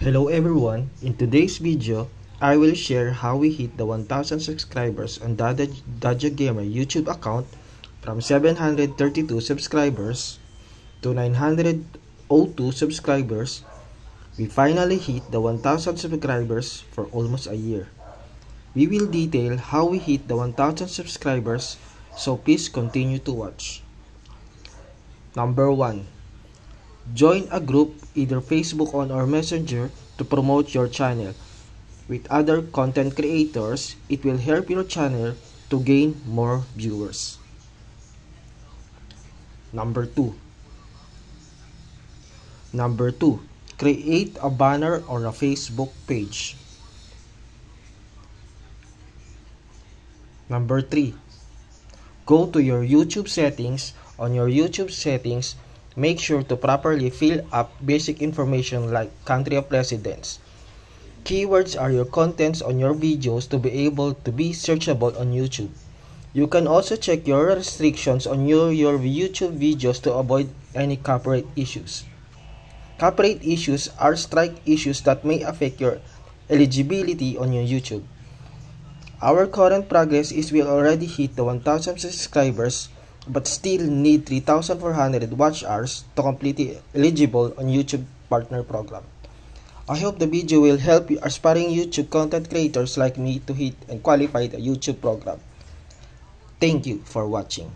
Hello everyone, in today's video, I will share how we hit the 1000 subscribers on Daja Gamer YouTube account from 732 subscribers to 902 subscribers. We finally hit the 1000 subscribers for almost a year. We will detail how we hit the 1000 subscribers, so please continue to watch. Number 1. Join a group, either Facebook or Messenger, to promote your channel. With other content creators, it will help your channel to gain more viewers. Number 2. Create a banner on a Facebook page. Number 3. Go to your YouTube settings. On your YouTube settings, make sure to properly fill up basic information like country of residence. Keywords are your contents on your videos to be able to be searchable on YouTube. You can also check your restrictions on your YouTube videos to avoid any copyright issues. Copyright issues are strike issues that may affect your eligibility on your YouTube. Our current progress is we already hit the 1000 subscribers but still need 3,400 watch hours to complete eligible on YouTube Partner Program. I hope the video will help you aspiring YouTube content creators like me to hit and qualify the YouTube program. Thank you for watching.